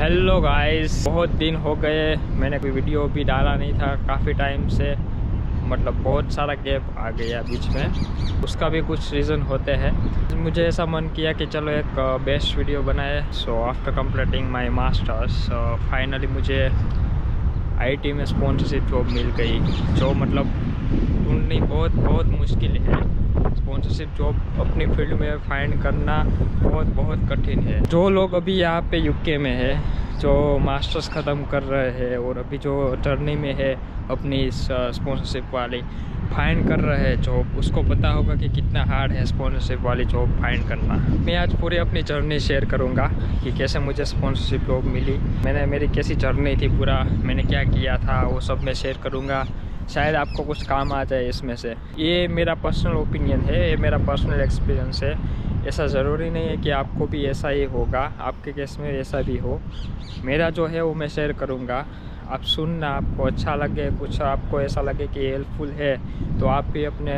Hello guys, बहुत दिन हो गए मैंने कोई वीडियो भी डाला नहीं था काफ़ी टाइम से। मतलब बहुत सारा गैप आ गया बीच में। उसका भी कुछ रीज़न होते हैं। मुझे ऐसा मन किया कि चलो एक बेस्ट वीडियो बनाए। So after completing my masters finally मुझे आईटी में स्पॉन्सरशिप जॉब मिल गई। जो मतलब ढूंढनी बहुत बहुत मुश्किल है। स्पॉन्सरशिप जॉब अपनी फील्ड में फाइंड करना बहुत बहुत कठिन है। जो लोग अभी यहाँ पे यूके में है, जो मास्टर्स ख़त्म कर रहे हैं और अभी जो जर्नी में है अपनी इस स्पॉन्सरशिप वाली फाइंड कर रहे हैं जॉब, उसको पता होगा कि कितना हार्ड है स्पॉन्सरशिप वाली जॉब फाइंड करना। मैं आज पूरी अपनी जर्नी शेयर करूंगा कि कैसे मुझे स्पॉन्सरशिप जॉब मिली, मेरी कैसी जर्नी थी, पूरा मैंने क्या किया था, वो सब मैं शेयर करूंगा। शायद आपको कुछ काम आ जाए इसमें से। ये मेरा पर्सनल ओपिनियन है, ये मेरा पर्सनल एक्सपीरियंस है। ऐसा ज़रूरी नहीं है कि आपको भी ऐसा ही होगा, आपके केस में ऐसा भी हो। मेरा जो है वो मैं शेयर करूँगा, आप सुनना, आपको अच्छा लगे, कुछ आपको ऐसा लगे कि हेल्पफुल है तो आप भी अपने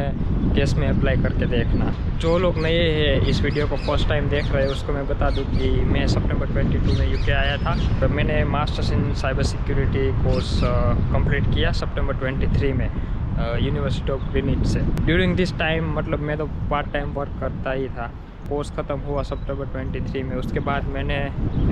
केस में अप्लाई करके देखना। जो लोग नए हैं इस वीडियो को फर्स्ट टाइम देख रहे हैं उसको मैं बता दूं कि मैं सितंबर 22 में यूके आया था। तो मैंने masters in cyber security course complete किया सितंबर 23 में यूनिवर्सिटी ऑफ ग्रीनिच से। ड्यूरिंग दिस टाइम मतलब मैं तो पार्ट टाइम वर्क करता ही था। कोर्स ख़त्म हुआ सितंबर 23 में। उसके बाद मैंने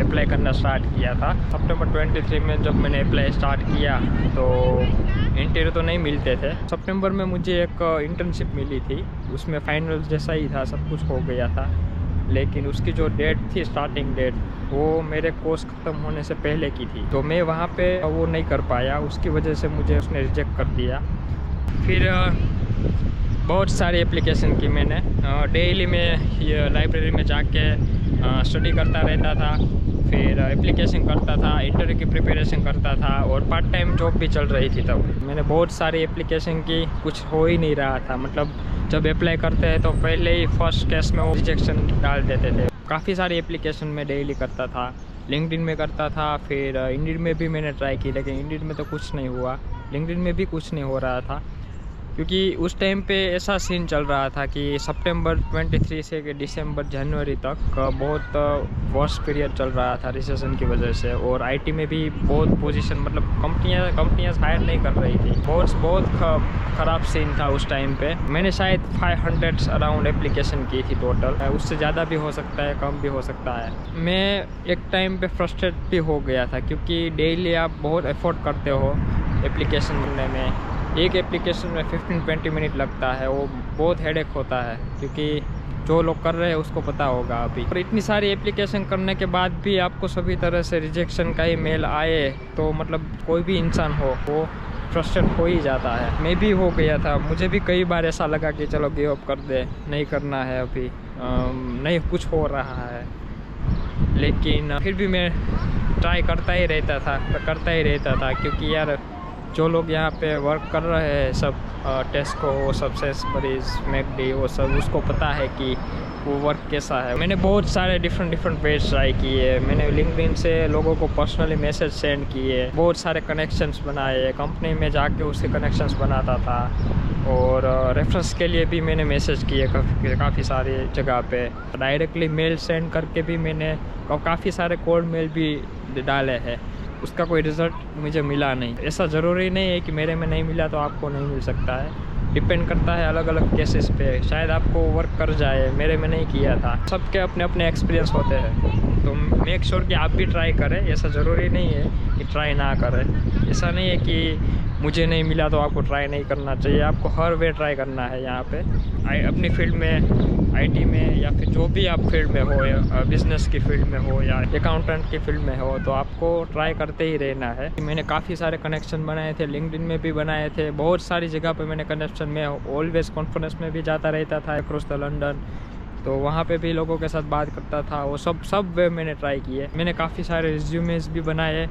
अप्लाई करना स्टार्ट किया था। सितंबर 23 में जब मैंने अप्लाई स्टार्ट किया तो इंटरव्यू तो नहीं मिलते थे। सितंबर में मुझे एक इंटर्नशिप मिली थी, उसमें फाइनल जैसा ही था, सब कुछ हो गया था। लेकिन उसकी जो डेट थी, स्टार्टिंग डेट, वो मेरे कोर्स ख़त्म होने से पहले की थी। तो मैं वहाँ पे वो नहीं कर पाया, उसकी वजह से मुझे उसने रिजेक्ट कर दिया। फिर बहुत सारी एप्लीकेशन की मैंने। डेली में ये लाइब्रेरी में जाके स्टडी करता रहता था, फिर एप्लीकेशन करता था, इंटरव्यू की प्रिपरेशन करता था और पार्ट टाइम जॉब भी चल रही थी। तब मैंने बहुत सारी एप्लीकेशन की, कुछ हो ही नहीं रहा था। मतलब जब अप्लाई करते हैं तो पहले ही फर्स्ट केस में वो रिजेक्शन डाल देते थे। काफ़ी सारी एप्लीकेशन में डेली करता था, लिंक्डइन में करता था, फिर इंडीड में भी मैंने ट्राई की, लेकिन इंडीड में तो कुछ नहीं हुआ, लिंक्डइन में भी कुछ नहीं हो रहा था। क्योंकि उस टाइम पे ऐसा सीन चल रहा था कि सितंबर 23 से दिसंबर जनवरी तक बहुत वर्स्ट पीरियड चल रहा था रिसेशन की वजह से। और आईटी में भी बहुत पोजीशन, मतलब कंपनियां हायर नहीं कर रही थी। बहुत ख़राब सीन था उस टाइम पे। मैंने शायद 500 अराउंड एप्लीकेशन की थी टोटल, उससे ज़्यादा भी हो सकता है, कम भी हो सकता है। मैं एक टाइम पे फ्रस्ट्रेट भी हो गया था क्योंकि डेली आप बहुत एफर्ट करते हो एप्लीकेशन करने में। एक एप्लीकेशन में 15-20 मिनट लगता है, वो बहुत हेडेक होता है क्योंकि जो लोग कर रहे हैं उसको पता होगा अभी। और इतनी सारी एप्लीकेशन करने के बाद भी आपको सभी तरह से रिजेक्शन का ही मेल आए तो मतलब कोई भी इंसान हो वो फ्रस्ट्रेट हो ही जाता है। मैं भी हो गया था, मुझे भी कई बार ऐसा लगा कि चलो गिव अप कर दे, नहीं करना है अभी, नहीं कुछ हो रहा है। लेकिन फिर भी मैं ट्राई करता ही रहता था क्योंकि यार जो लोग यहाँ पे वर्क कर रहे हैं सब, टेस्को, वो सब सेसबरीज, मैकडी, वो सब, उसको पता है कि वो वर्क कैसा है। मैंने बहुत सारे डिफरेंट पेज ट्राई किए। मैंने लिंक्डइन से लोगों को पर्सनली मैसेज सेंड किए, बहुत सारे कनेक्शंस बनाए, कंपनी में जाके उसके कनेक्शंस बनाता था। और रेफरेंस के लिए भी मैंने मैसेज किए काफ़ी सारी जगह पे। डायरेक्टली मेल सेंड करके भी मैंने काफ़ी सारे कोल्ड मेल भी डाले हैं, उसका कोई रिज़ल्ट मुझे मिला नहीं। ऐसा ज़रूरी नहीं है कि मेरे में नहीं मिला तो आपको नहीं मिल सकता है, डिपेंड करता है अलग अलग केसेस पे। शायद आपको वर्क कर जाए, मेरे में नहीं किया था। सबके अपने अपने एक्सपीरियंस होते हैं, तो मेक श्योर कि आप भी ट्राई करें। ऐसा ज़रूरी नहीं है कि ट्राई ना करें। ऐसा नहीं है कि मुझे नहीं मिला तो आपको ट्राई नहीं करना चाहिए, आपको हर वे ट्राई करना है यहाँ पे। अपनी फील्ड में, आईटी में, या फिर जो भी आप फील्ड में हो, या बिज़नेस की फील्ड में हो या अकाउंटेंट की फील्ड में हो, तो आपको ट्राई करते ही रहना है। मैंने काफ़ी सारे कनेक्शन बनाए थे, लिंक्डइन में भी बनाए थे, बहुत सारी जगह पे मैंने कनेक्शन में ऑलवेज कॉन्फ्रेंस में भी जाता रहता था अक्रॉस द लंदन, तो वहाँ पे भी लोगों के साथ बात करता था। वो सब वे मैंने ट्राई किए। मैंने काफ़ी सारे रिज्यूमेस भी बनाए।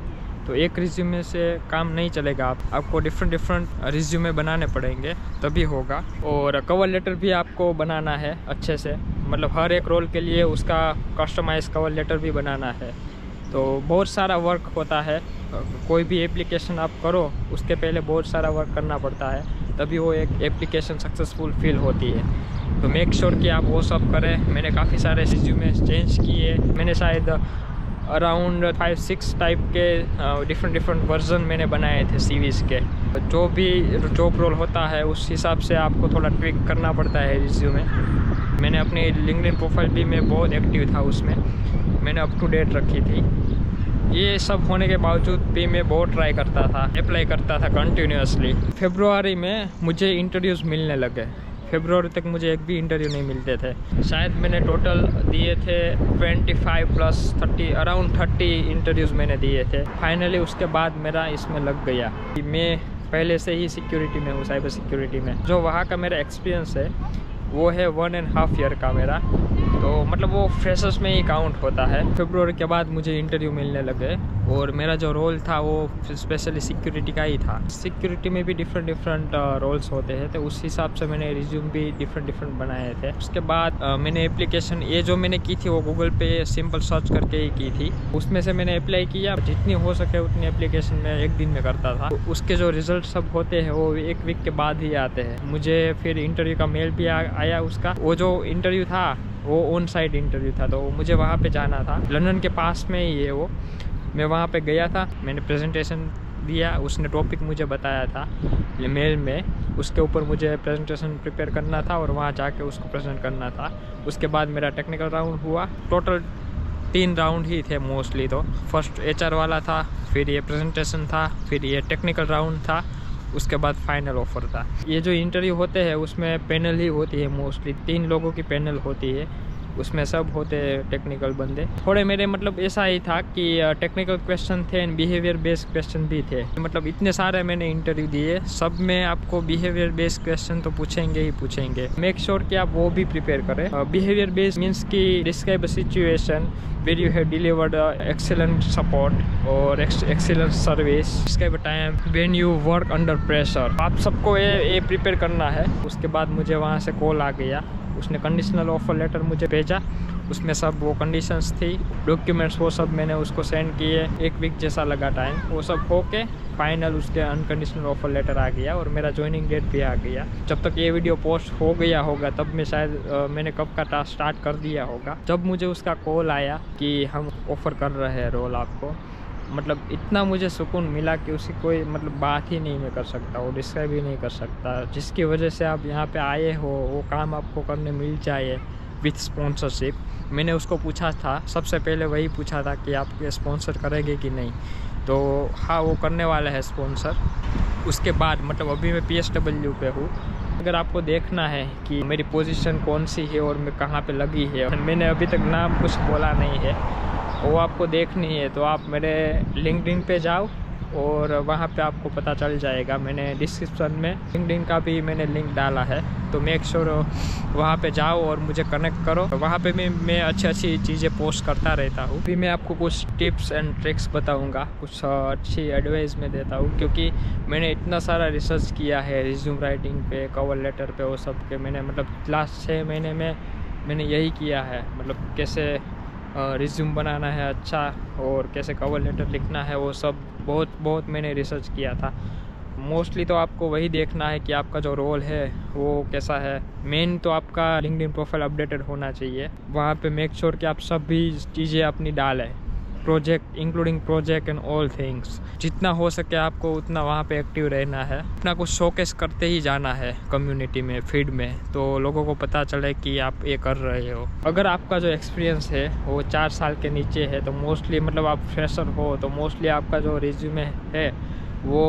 तो एक रिज्यूमे से काम नहीं चलेगा, आपको डिफरेंट रिज्यूमे बनाने पड़ेंगे तभी होगा। और कवर लेटर भी आपको बनाना है अच्छे से, मतलब हर एक रोल के लिए उसका कस्टमाइज कवर लेटर भी बनाना है। तो बहुत सारा वर्क होता है, कोई भी एप्लीकेशन आप करो उसके पहले बहुत सारा वर्क करना पड़ता है, तभी वो एक एप्लीकेशन सक्सेसफुल फील होती है। तो मेक श्योर कि आप वो सब करें। मैंने काफ़ी सारे रिज्यूमे चेंज किए। मैंने शायद अराउंड 5-6 टाइप के डिफरेंट वर्जन मैंने बनाए थे सीवीज़ के। जो भी जॉब रोल होता है उस हिसाब से आपको थोड़ा ट्विक करना पड़ता है रिज्यूमे। मैंने अपनी लिंक्डइन प्रोफाइल भी मैं बहुत एक्टिव था, उसमें मैंने अप टू डेट रखी थी। ये सब होने के बावजूद भी मैं बहुत ट्राई करता था, अप्लाई करता था कंटिन्यूसली। फरवरी में मुझे इंटरव्यूज़ मिलने लगे। फरवरी तक मुझे एक भी इंटरव्यू नहीं मिलते थे। शायद मैंने टोटल दिए थे 25 + 30, अराउंड 30 इंटरव्यूज़ मैंने दिए थे। फाइनली उसके बाद मेरा इसमें लग गया कि मैं पहले से ही सिक्योरिटी में हूँ, साइबर सिक्योरिटी में। जो वहाँ का मेरा एक्सपीरियंस है वो है 1.5 ईयर का मेरा, तो मतलब वो फ्रेशर्स में ही काउंट होता है। फरवरी के बाद मुझे इंटरव्यू मिलने लगे और मेरा जो रोल था वो स्पेशली सिक्योरिटी का ही था। सिक्योरिटी में भी डिफरेंट रोल्स होते हैं, तो उस हिसाब से मैंने रिज्यूम भी डिफरेंट बनाए थे। उसके बाद मैंने एप्लीकेशन ये जो मैंने की थी वो गूगल पे सिंपल सर्च करके ही की थी। उसमें से मैंने अप्लाई किया, जितनी हो सके उतनी एप्लीकेशन में एक दिन में करता था। तो उसके जो रिजल्ट सब होते हैं वो 1 वीक के बाद ही आते हैं। मुझे फिर इंटरव्यू का मेल भी आया उसका। वो जो इंटरव्यू था वो ऑन साइट इंटरव्यू था, तो मुझे वहाँ पे जाना था। लंदन के पास में ही है वो। मैं वहाँ पे गया था, मैंने प्रेजेंटेशन दिया। उसने टॉपिक मुझे बताया था मेल में, उसके ऊपर मुझे प्रेजेंटेशन प्रिपेयर करना था और वहाँ जाके उसको प्रेजेंट करना था। उसके बाद मेरा टेक्निकल राउंड हुआ। टोटल 3 राउंड ही थे मोस्टली। तो फर्स्ट HR वाला था, फिर ये प्रेजेंटेशन था, फिर ये टेक्निकल राउंड था, उसके बाद फाइनल ऑफर था। ये जो इंटरव्यू होते हैं उसमें पैनल ही होती है, मोस्टली 3 लोगों की पैनल होती है। उसमें सब होते हैं टेक्निकल बंदे। थोड़े मेरे मतलब ऐसा ही था कि टेक्निकल क्वेश्चन थे एंड बिहेवियर बेस्ड क्वेश्चन भी थे। मतलब इतने सारे मैंने इंटरव्यू दिए, सब में आपको बिहेवियर बेस्ड क्वेश्चन तो पूछेंगे ही पूछेंगे। मेक श्योर कि आप वो भी प्रिपेयर करें। बिहेवियर बेस्ड मीन्स कि describe a situation where you have delivered excellent support or excellent service, describe a time when you work under pressure। आप सबको ये प्रिपेयर करना है। उसके बाद मुझे वहाँ से कॉल आ गया, उसने कंडीशनल ऑफर लेटर मुझे भेजा। उसमें सब वो कंडीशंस थी, डॉक्यूमेंट्स वो सब मैंने उसको सेंड किए। 1 वीक जैसा लगा टाइम, वो सब होके फाइनल उसके अनकंडीशनल ऑफर लेटर आ गया और मेरा ज्वाइनिंग डेट भी आ गया। जब तक ये वीडियो पोस्ट हो गया होगा तब मैं शायद मैंने कब का टास्क स्टार्ट कर दिया होगा। जब मुझे उसका कॉल आया कि हम ऑफ़र कर रहे हैं रोल आपको, मतलब इतना मुझे सुकून मिला कि उसकी कोई मतलब बात ही नहीं मैं कर सकता, वो डिस्क्राइब ही नहीं कर सकता। जिसकी वजह से आप यहाँ पे आए हो वो काम आपको करने मिल जाए विथ स्पॉन्सरशिप। मैंने उसको पूछा था, सबसे पहले वही पूछा था कि आप ये स्पॉन्सर करेंगे कि नहीं, तो हाँ वो करने वाला है स्पॉन्सर। उसके बाद मतलब अभी मैं PSW पे हूँ। अगर आपको देखना है कि मेरी पोजीशन कौन सी है और मैं कहाँ पे लगी है, मैंने अभी तक नाम कुछ बोला नहीं है, वो आपको देखनी है तो आप मेरे लिंक्डइन पे जाओ और वहाँ पे आपको पता चल जाएगा। मैंने डिस्क्रिप्शन में लिंक्डइन का भी मैंने लिंक डाला है, तो मेक श्योर वहाँ पे जाओ और मुझे कनेक्ट करो। वहाँ पे मैं अच्छी चीज़ें पोस्ट करता रहता हूँ। अभी मैं आपको कुछ टिप्स एंड ट्रिक्स बताऊँगा, कुछ अच्छी एडवाइस मैं देता हूँ, क्योंकि मैंने इतना सारा रिसर्च किया है रिज्यूम राइटिंग पे, कवर लेटर पे, वो सब के मैंने मतलब लास्ट 6 महीने में मैंने यही किया है। मतलब कैसे रिज्यूम बनाना है अच्छा और कैसे कवर लेटर लिखना है, वो सब बहुत मैंने रिसर्च किया था। मोस्टली तो आपको वही देखना है कि आपका जो रोल है वो कैसा है। मेन तो आपका लिंक्डइन प्रोफाइल अपडेटेड होना चाहिए। वहाँ पे मेक श्योर कि आप सभी चीज़ें अपनी डालें, project including project and all things. जितना हो सके आपको उतना वहाँ पे एक्टिव रहना है। अपना कुछ शोकेस करते ही जाना है कम्युनिटी में, फीड में, तो लोगों को पता चले कि आप ये कर रहे हो। अगर आपका जो एक्सपीरियंस है वो 4 साल के नीचे है तो मोस्टली मतलब आप फ्रेशर हो तो मोस्टली आपका जो रिज्यूमे है वो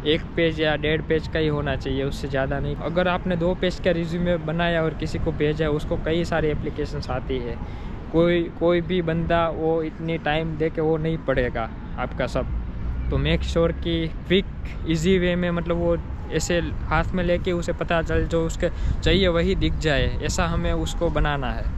1 पेज या 1.5 पेज का ही होना चाहिए, उससे ज़्यादा नहीं। अगर आपने 2 पेज का रिज्यूमे बनाया और किसी को भेजा, उसको कई सारी एप्लीकेशंस आती है, कोई भी बंदा वो इतनी टाइम दे के वो नहीं पढ़ेगा आपका सब। तो मेक श्योर कि क्विक इजी वे में मतलब वो ऐसे हाथ में लेके उसे पता चल जो उसके चाहिए वही दिख जाए, ऐसा हमें उसको बनाना है।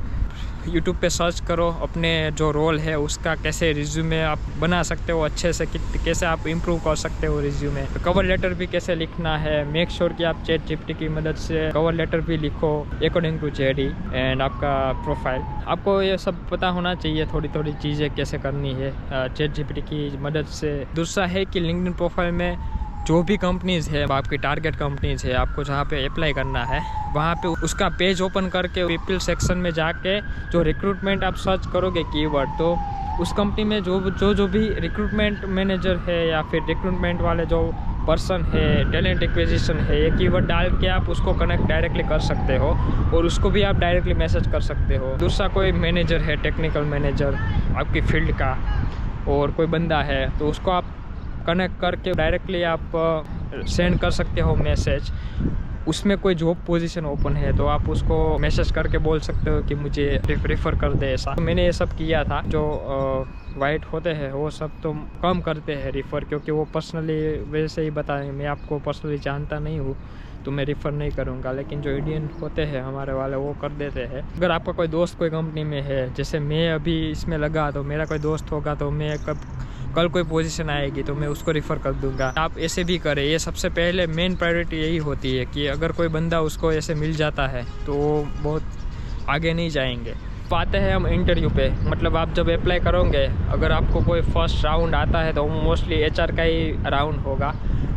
यूट्यूब पे सर्च करो अपने जो रोल है उसका कैसे रिज्यूमे आप बना सकते हो अच्छे से, कैसे आप इम्प्रूव कर सकते हो रिज्यूमे। तो कवर लेटर भी कैसे लिखना है, मेक श्योर कि आप ChatGPT की मदद से कवर लेटर भी लिखो अकॉर्डिंग टू JD एंड आपका प्रोफाइल। आपको ये सब पता होना चाहिए, थोड़ी चीज़ें कैसे करनी है ChatGPT की मदद से। दूसरा है कि लिंक्डइन प्रोफाइल में जो भी कंपनीज़ है, आपकी टारगेट कंपनीज़ है, आपको जहाँ पे अप्लाई करना है वहाँ पे उसका पेज ओपन करके पीपल सेक्शन में जाके जो रिक्रूटमेंट आप सर्च करोगे कीवर्ड, तो उस कंपनी में जो भी रिक्रूटमेंट मैनेजर है या फिर रिक्रूटमेंट वाले जो पर्सन है, टैलेंट एक्विजिशन है, ये कीवर्ड डाल के आप उसको कनेक्ट डायरेक्टली कर सकते हो और उसको भी आप डायरेक्टली मैसेज कर सकते हो। दूसरा कोई मैनेजर है, टेक्निकल मैनेजर आपकी फील्ड का, और कोई बंदा है तो उसको आप कनेक्ट करके डायरेक्टली आप सेंड कर सकते हो मैसेज। उसमें कोई जॉब पोजीशन ओपन है तो आप उसको मैसेज करके बोल सकते हो कि मुझे रेफ़र कर दे ऐसा। तो मैंने ये सब किया था। जो वाइट होते हैं वो सब तो कम करते हैं रेफ़र, क्योंकि वो पर्सनली वैसे ही बताएं, मैं आपको पर्सनली जानता नहीं हूँ तो मैं रेफ़र नहीं करूँगा। लेकिन जो इंडियन होते हैं हमारे वाले वो कर देते हैं। अगर आपका कोई दोस्त कोई कंपनी में है, जैसे मैं अभी इसमें लगा तो मेरा कोई दोस्त होगा तो मैं कल कोई पोजीशन आएगी तो मैं उसको रेफ़र कर दूंगा। आप ऐसे भी करें। ये सबसे पहले मेन प्रायोरिटी यही होती है कि अगर कोई बंदा उसको ऐसे मिल जाता है तो वो बहुत आगे नहीं जाएंगे। आते हैं हम इंटरव्यू पे। मतलब आप जब अप्लाई करोगे, अगर आपको कोई फर्स्ट राउंड आता है तो मोस्टली HR का ही राउंड होगा,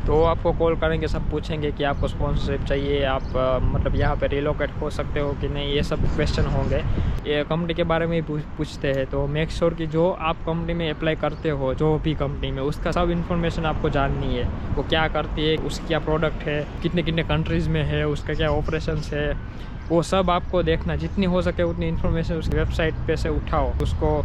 तो आपको कॉल करेंगे, सब पूछेंगे कि आपको स्पॉन्सरशिप चाहिए, आप मतलब यहाँ पे रिलोकेट हो सकते हो कि नहीं, ये सब क्वेश्चन होंगे। ये कंपनी के बारे में ही पूछते हैं। तो मेक श्योर कि जो आप कंपनी में अप्लाई करते हो, जो भी कंपनी में, उसका सब इन्फॉर्मेशन आपको जाननी है। वो क्या करती है, उसकी क्या प्रोडक्ट है, कितने कितने कंट्रीज़ में है, उसका क्या ऑपरेशंस है, वो सब आपको देखना। जितनी हो सके उतनी इन्फॉर्मेशन उसकी वेबसाइट पे से उठाओ, उसको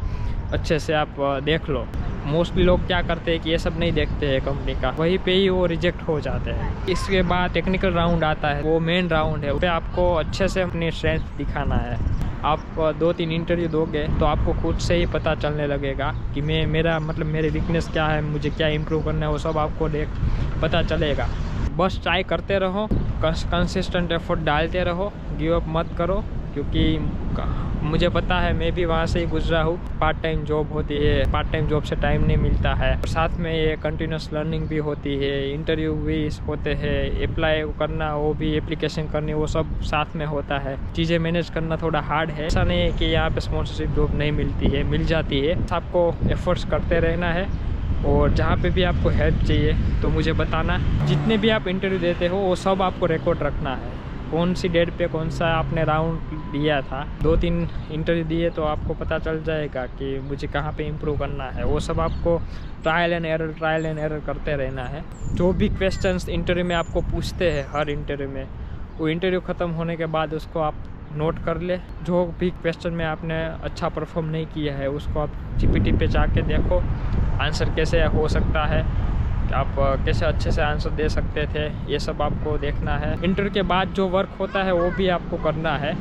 अच्छे से आप देख लो। मोस्टली लोग क्या करते हैं कि ये सब नहीं देखते हैं कंपनी का, वहीं पे ही वो रिजेक्ट हो जाते हैं। इसके बाद टेक्निकल राउंड आता है, वो मेन राउंड है। उस पर आपको अच्छे से अपनी स्ट्रेंथ दिखाना है। आप 2-3 इंटरव्यू दोगे तो आपको खुद से ही पता चलने लगेगा कि मेरे वीकनेस क्या है, मुझे क्या इंप्रूव करना है, वो सब आपको पता चलेगा। बस ट्राई करते रहो, कंसिस्टेंट एफर्ट डालते रहो, गिव अप मत करो। क्योंकि मुझे पता है, मैं भी वहाँ से ही गुजरा हूँ। पार्ट टाइम जॉब होती है, पार्ट टाइम जॉब से टाइम नहीं मिलता है, और साथ में ये कंटिन्यूस लर्निंग भी होती है, इंटरव्यू भी होते हैं, अप्लाई करना, वो भी एप्लीकेशन करनी, वो सब साथ में होता है। चीज़ें मैनेज करना थोड़ा हार्ड है। ऐसा नहीं है कि यहाँ पे स्पॉन्सरशिप जॉब नहीं मिलती है, मिल जाती है। आपको एफर्ट्स करते रहना है, और जहाँ पे भी आपको हेल्प चाहिए तो मुझे बताना। जितने भी आप इंटरव्यू देते हो वो सब आपको रिकॉर्ड रखना है, कौन सी डेट पे कौन सा आपने राउंड दिया था। 2-3 इंटरव्यू दिए तो आपको पता चल जाएगा कि मुझे कहाँ पे इम्प्रूव करना है। वो सब आपको ट्रायल एंड एरर करते रहना है। जो भी क्वेश्चंस इंटरव्यू में आपको पूछते हैं, हर इंटरव्यू में, वो इंटरव्यू ख़त्म होने के बाद उसको आप नोट कर ले। जो भी क्वेश्चन में आपने अच्छा परफॉर्म नहीं किया है उसको आप GPT पे जाके देखो आंसर कैसे हो सकता है, आप कैसे अच्छे से आंसर दे सकते थे, ये सब आपको देखना है। इंटरव्यू के बाद जो वर्क होता है वो भी आपको करना है,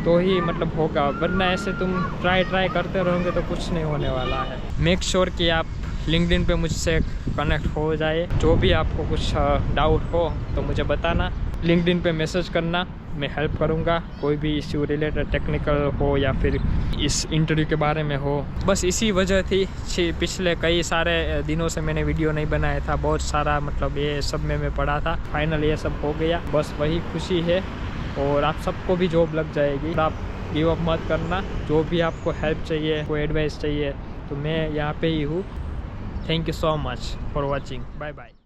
तो ही मतलब होगा। वरना ऐसे तुम ट्राई करते रहोगे तो कुछ नहीं होने वाला है। मेक श्योर कि आप लिंक्डइन पे मुझसे कनेक्ट हो जाए। जो भी आपको कुछ डाउट हो तो मुझे बताना, लिंक्डइन पे मैसेज करना, मैं हेल्प करूंगा। कोई भी इश्यू रिलेटेड टेक्निकल हो या फिर इस इंटरव्यू के बारे में हो। बस इसी वजह थी पिछले कई सारे दिनों से मैंने वीडियो नहीं बनाया था। बहुत सारा मतलब ये सब में मैं पढ़ा था, फाइनल ये सब हो गया। बस वही खुशी है, और आप सबको भी जॉब लग जाएगी। आप गिव अप मत करना। जो भी आपको हेल्प चाहिए, कोई एडवाइस चाहिए, तो मैं यहाँ पे ही हूँ। Thank you so much for watching. Bye bye.